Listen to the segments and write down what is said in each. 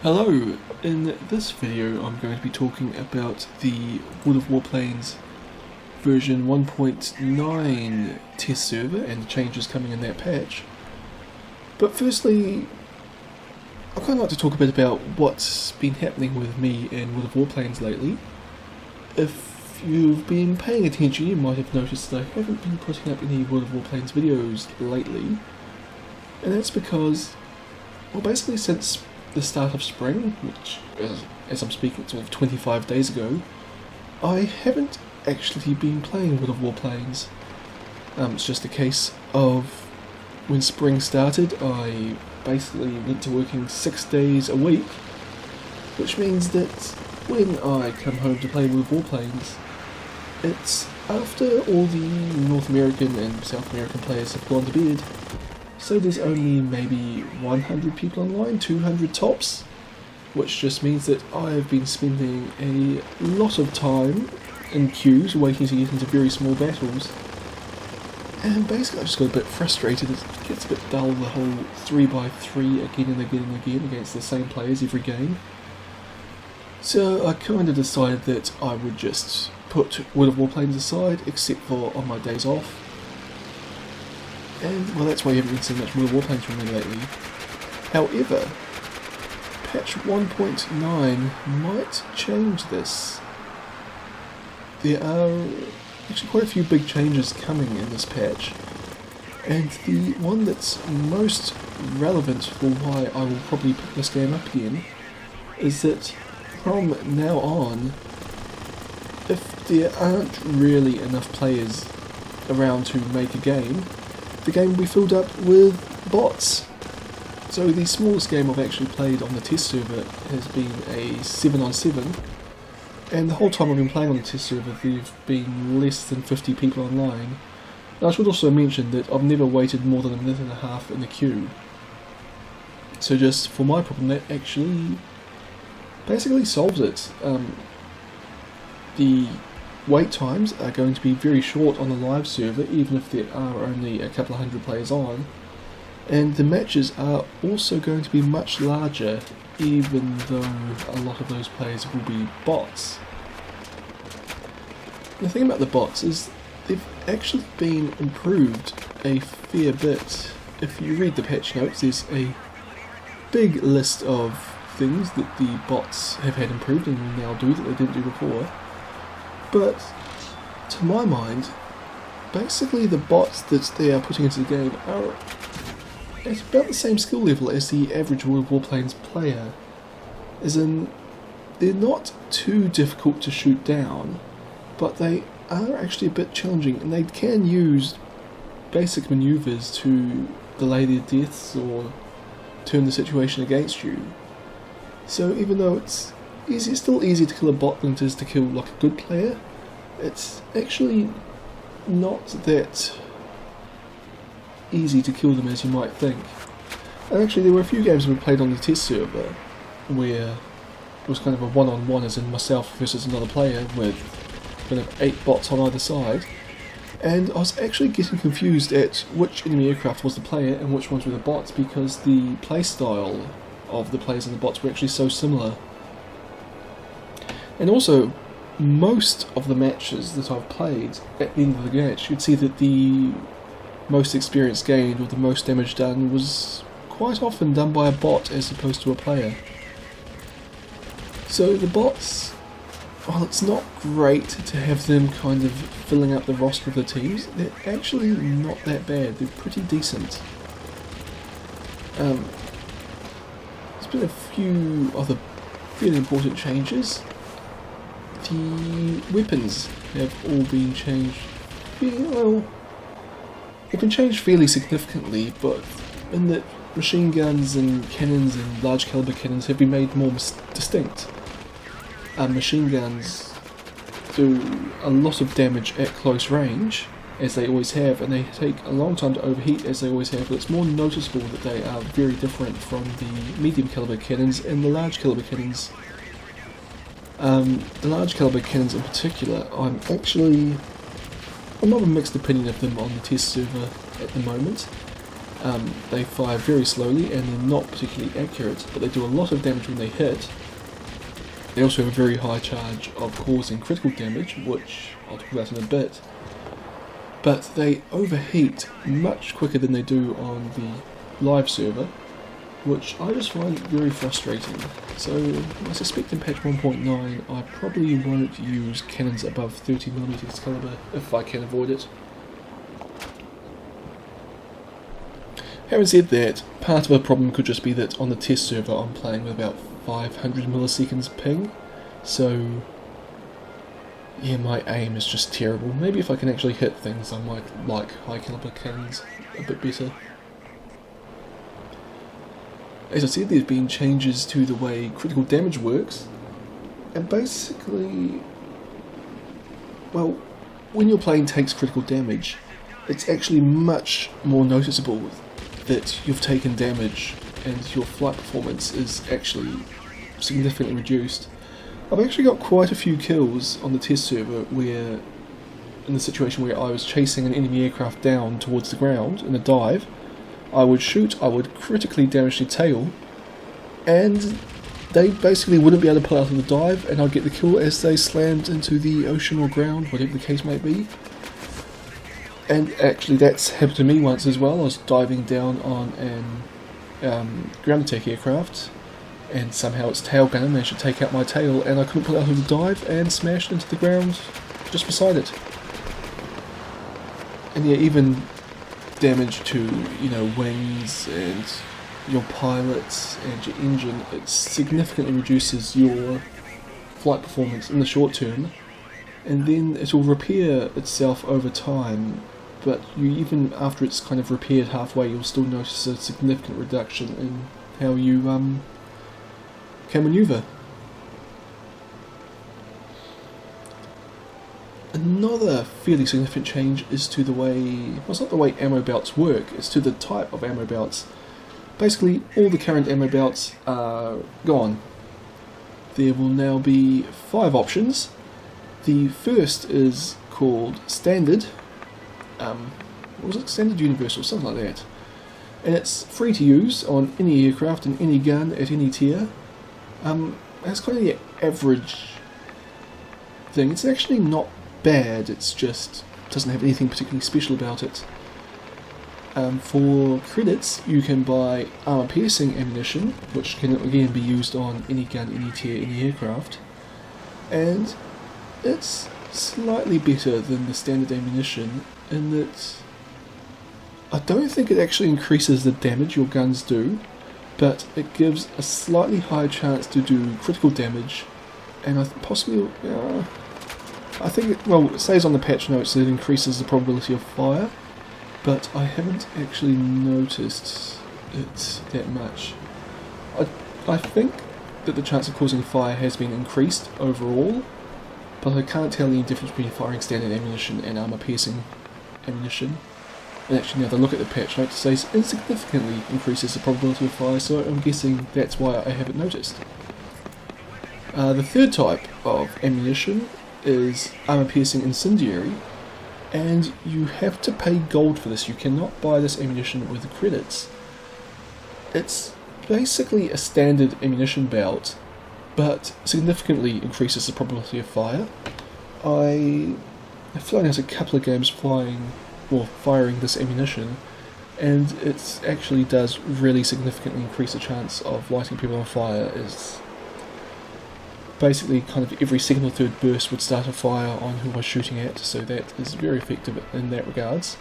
Hello, in this video I'm going to be talking about the World of Warplanes version 1.9 test server and the changes coming in that patch. But firstly, I'd kind of like to talk a bit about what's been happening with me and World of Warplanes lately. If you've been paying attention, you might have noticed that I haven't been putting up any World of Warplanes videos lately, and that's because, well, basically since the start of spring, which as I'm speaking sort of 25 days ago, I haven't actually been playing World of Warplanes. It's just a case of when spring started I basically went to working 6 days a week, which means that when I come home to play World of Warplanes, it's after all the North American and South American players have gone to bed. So there's only maybe 100 people online, 200 tops, which just means that I've been spending a lot of time in queues waiting to get into very small battles. And basically I just got a bit frustrated. It gets a bit dull, the whole 3x3 again and again and again against the same players every game. So I kind of decided that I would just put World of Warplanes aside, except for on my days off. And, well, that's why you haven't been seeing much World of Warplanes from me lately. However, patch 1.9 might change this. There are actually quite a few big changes coming in this patch, and the one that's most relevant for why I will probably pick this game up again is that from now on, if there aren't really enough players around to make a game, the game will be filled up with bots. So the smallest game I've actually played on the test server has been a 7-on-7, and the whole time I've been playing on the test server there have been less than 50 people online. Now I should also mention that I've never waited more than a minute and a half in the queue. So just for my problem, that actually basically solves it. The wait times are going to be very short on the live server, even if there are only a couple of hundred players on, and the matches are also going to be much larger, even though a lot of those players will be bots. The thing about the bots is they've actually been improved a fair bit. If you read the patch notes, there's a big list of things that the bots have had improved and will now do that they didn't do before. But, to my mind, basically the bots that they are putting into the game are at about the same skill level as the average World of Warplanes player. As in, they're not too difficult to shoot down, but they are actually a bit challenging, and they can use basic maneuvers to delay their deaths or turn the situation against you. So even though it's still easier to kill a bot than it is to kill like a good player, it's actually not that easy to kill them as you might think. And actually there were a few games we played on the test server where it was kind of a one-on-one, as in myself versus another player with kind of 8 bots on either side, and I was actually getting confused at which enemy aircraft was the player and which ones were the bots, because the playstyle of the players and the bots were actually so similar. And also, most of the matches that I've played, at the end of the match, you'd see that the most experience gained or the most damage done was quite often done by a bot as opposed to a player. So the bots, while it's not great to have them kind of filling up the roster of the teams, they're actually not that bad. They're pretty decent. There's been a few other fairly important changes. The weapons have all been changed. Well, they've been changed fairly significantly, but in that machine guns and cannons and large caliber cannons have been made more distinct. Machine guns do a lot of damage at close range, as they always have, and they take a long time to overheat, as they always have, but it's more noticeable that they are very different from the medium caliber cannons and the large caliber cannons. The large caliber cannons in particular, I'm of a mixed opinion of them on the test server at the moment. They fire very slowly and they're not particularly accurate, but they do a lot of damage when they hit. They also have a very high charge of causing critical damage, which I'll talk about in a bit. But they overheat much quicker than they do on the live server, which I just find very frustrating. So I suspect in patch 1.9 I probably won't use cannons above 30mm caliber if I can avoid it. Having said that, part of the problem could just be that on the test server I'm playing with about 500 milliseconds ping, so yeah, my aim is just terrible. Maybe if I can actually hit things I might like high caliber cannons a bit better. As I said, there's been changes to the way critical damage works, and basically, well, when your plane takes critical damage, it's actually much more noticeable that you've taken damage and your flight performance is actually significantly reduced. I've actually got quite a few kills on the test server where, in the situation where I was chasing an enemy aircraft down towards the ground in a dive, I would shoot, I would critically damage the tail, and they basically wouldn't be able to pull out of the dive, and I'd get the kill as they slammed into the ocean or ground, whatever the case may be. And actually that's happened to me once as well. I was diving down on an ground attack aircraft, and somehow its tail gunner managed to take out my tail, and I couldn't pull out of the dive and smashed into the ground just beside it. And yeah, even damage to, you know, wings and your pilots and your engine, it significantly reduces your flight performance in the short term, and then it will repair itself over time, but you, even after it's kind of repaired halfway, you'll still notice a significant reduction in how you can maneuver. Another fairly significant change is to the way, well, it's not the way ammo belts work, it's to the type of ammo belts. Basically, all the current ammo belts are gone. There will now be 5 options. The first is called Standard. What was it? Standard Universal, something like that. And it's free to use on any aircraft and any gun at any tier. It's kind of the average thing. It's actually not bad, it's just doesn't have anything particularly special about it. For credits, you can buy armor piercing ammunition, which can again be used on any gun, any tier, any aircraft, and it's slightly better than the standard ammunition in that I don't think it actually increases the damage your guns do, but it gives a slightly higher chance to do critical damage, and I think it says on the patch notes that it increases the probability of fire, but I haven't actually noticed it that much. I think that the chance of causing fire has been increased overall, but I can't tell any difference between firing standard ammunition and armor piercing ammunition. And actually, now that I look at the patch note, it says insignificantly increases the probability of fire, so I'm guessing that's why I haven't noticed. The third type of ammunition is armor piercing incendiary, and you have to pay gold for this. You cannot buy this ammunition with credits. It's basically a standard ammunition belt, but significantly increases the probability of fire. I have flown out a couple of games firing this ammunition, and it actually does really significantly increase the chance of lighting people on fire. It's basically kind of every second or third burst would start a fire on who I was shooting at, so that is very effective in that regards.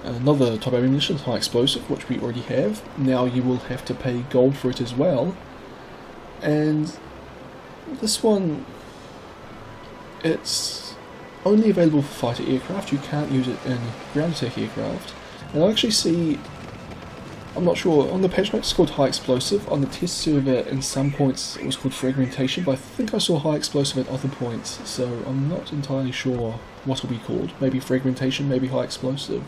Another type of ammunition is high explosive, which we already have. Now you will have to pay gold for it as well, and this one, it's only available for fighter aircraft. You can't use it in ground attack aircraft, and I actually see, I'm not sure, on the patch notes it's called high explosive. On the test server in some points it was called fragmentation, but I think I saw high explosive at other points, so I'm not entirely sure what it'll be called. Maybe fragmentation, maybe high explosive.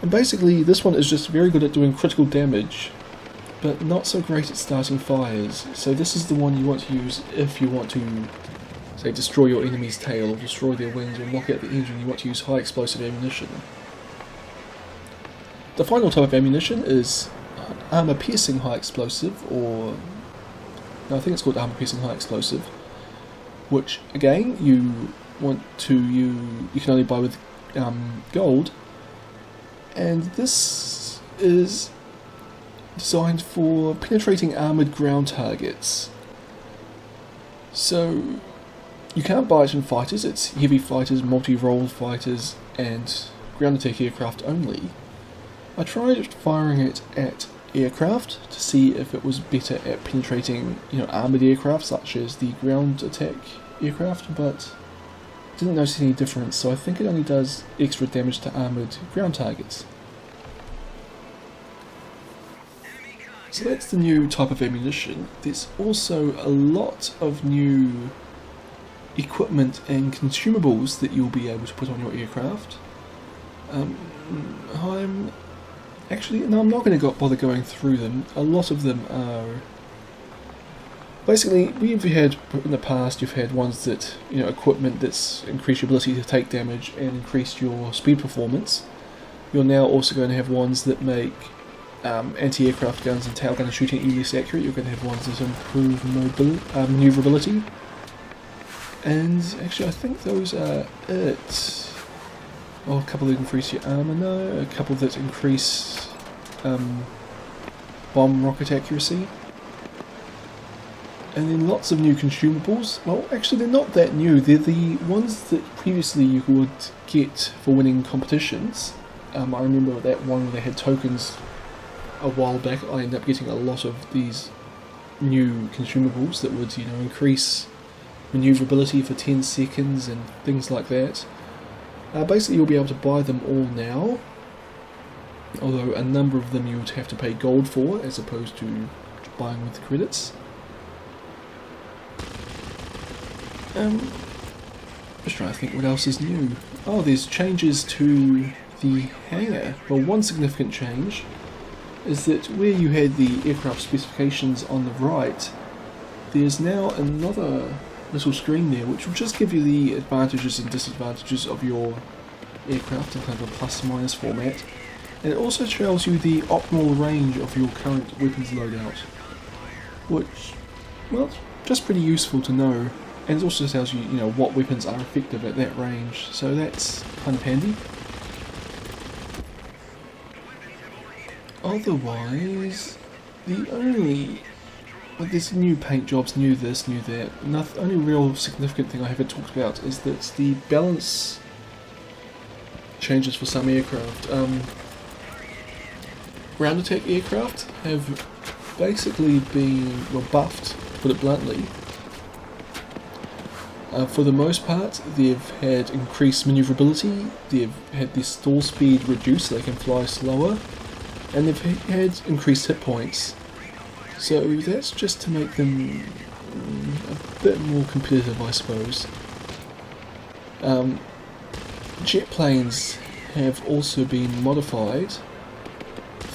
And basically this one is just very good at doing critical damage, but not so great at starting fires. So this is the one you want to use if you want to, say, destroy your enemy's tail or destroy their wings or knock out the engine. You want to use high explosive ammunition. the final type of ammunition is armor-piercing high explosive, or no, I think it's called armor-piercing high explosive, which again you can only buy with gold, and this is designed for penetrating armoured ground targets. So you can't buy it in fighters, it's heavy fighters, multi-role fighters and ground attack aircraft only. I tried firing it at aircraft to see if it was better at penetrating, armoured aircraft such as the ground attack aircraft, but didn't notice any difference, so I think it only does extra damage to armoured ground targets. So that's the new type of ammunition. There's also a lot of new equipment and consumables that you'll be able to put on your aircraft. I'm not going to bother going through them. A lot of them are basically, we've had in the past, you've had ones that, equipment that's increased your ability to take damage and increase your speed performance. You're now also going to have ones that make anti-aircraft guns and tail gun shooting even less accurate. You're going to have ones that improve maneuverability. And actually I think those are it. Oh, a couple that increase your armour, no. A couple that increase bomb rocket accuracy. And then lots of new consumables. Well, actually they're not that new. They're the ones that previously you would get for winning competitions. I remember that one where they had tokens a while back. I ended up getting a lot of these new consumables that would, increase maneuverability for 10 seconds and things like that. Basically you'll be able to buy them all now, although a number of them you would have to pay gold for as opposed to buying with the credits. Just trying to think what else is new. Oh, there's changes to the hangar. Well, one significant change is that where you had the aircraft specifications on the right, there's now another little screen there which will just give you the advantages and disadvantages of your aircraft in kind of a plus minus format, and it also tells you the optimal range of your current weapons loadout, which, well, it's just pretty useful to know, and it also tells you, what weapons are effective at that range, so that's kind of handy. Otherwise, there's new paint jobs, new this, new that. The only real significant thing I haven't talked about is that the balance changes for some aircraft. Ground attack aircraft have basically been buffed, to put it bluntly. For the most part, they've had increased maneuverability, they've had their stall speed reduced so they can fly slower, and they've had increased hit points. So that's just to make them a bit more competitive, I suppose. Jet planes have also been modified.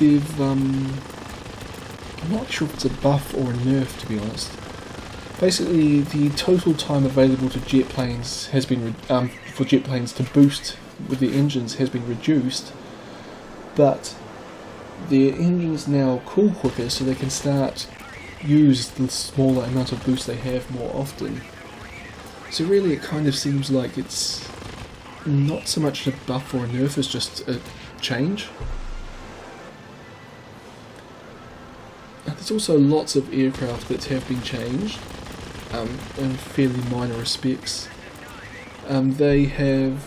I'm not sure if it's a buff or a nerf, to be honest. Basically, the total time available to jet planes has been for jet planes to boost with their engines has been reduced, but their engines now cool quicker, so they can use the smaller amount of boost they have more often. So really it kind of seems like it's not so much a buff or a nerf, it's just a change. There's also lots of aircraft that have been changed in fairly minor respects. They have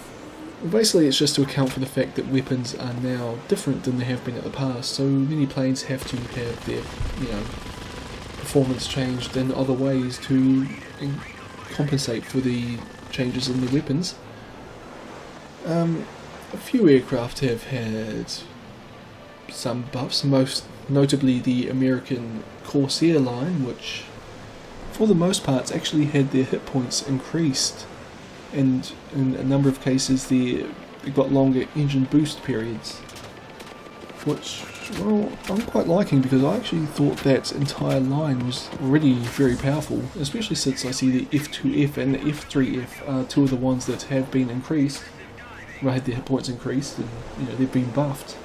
basically, it's just to account for the fact that weapons are now different than they have been in the past, so many planes have to have their, performance changed in other ways to compensate for the changes in the weapons. A few aircraft have had some buffs, most notably the American Corsair line, which for the most part actually had their hit points increased, and in a number of cases they got longer engine boost periods, which, well, I'm quite liking, because I actually thought that entire line was already very powerful, especially since I see the F2F and the F3F are two of the ones that have been increased, or had their hit points increased, and they've been buffed.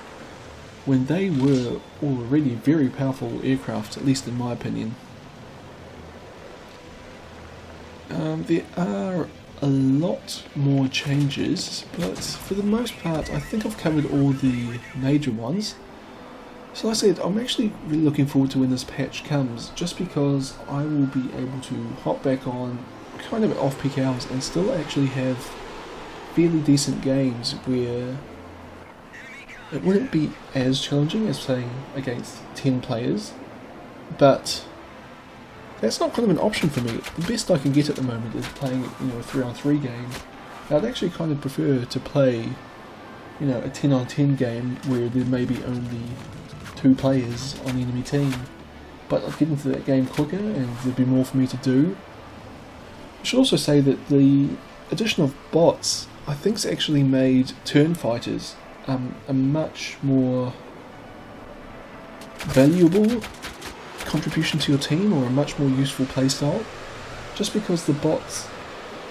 when they were already very powerful aircraft, at least in my opinion. There are a lot more changes, but for the most part I think I've covered all the major ones. So like I said, I'm actually really looking forward to when this patch comes, just because I will be able to hop back on kind of at off-peak hours and still actually have fairly decent games where it wouldn't be as challenging as playing against 10 players, but that's not kind of an option for me. The best I can get at the moment is playing, a 3-on-3 game. I'd actually kind of prefer to play, a 10-on-10 game where there may be only 2 players on the enemy team, but I'd get into that game quicker and there'd be more for me to do. I should also say that the addition of bots, I think, has actually made turn fighters a much more valuable contribution to your team, or a much more useful playstyle, just because the bots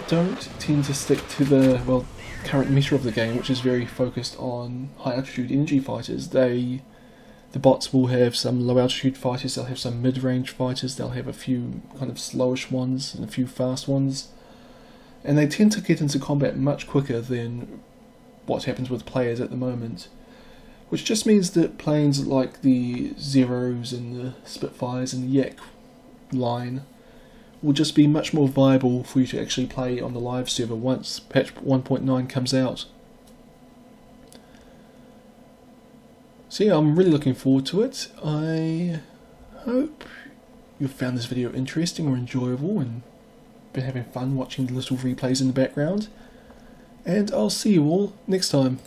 don't tend to stick to the current meta of the game, which is very focused on high altitude energy fighters. The bots will have some low altitude fighters, they'll have some mid-range fighters, they'll have a few kind of slowish ones and a few fast ones, and they tend to get into combat much quicker than what happens with players at the moment, which just means that planes like the Zeros and the Spitfires and the Yak line will just be much more viable for you to actually play on the live server once patch 1.9 comes out. So yeah, I'm really looking forward to it. I hope you've found this video interesting or enjoyable and been having fun watching the little replays in the background. And I'll see you all next time.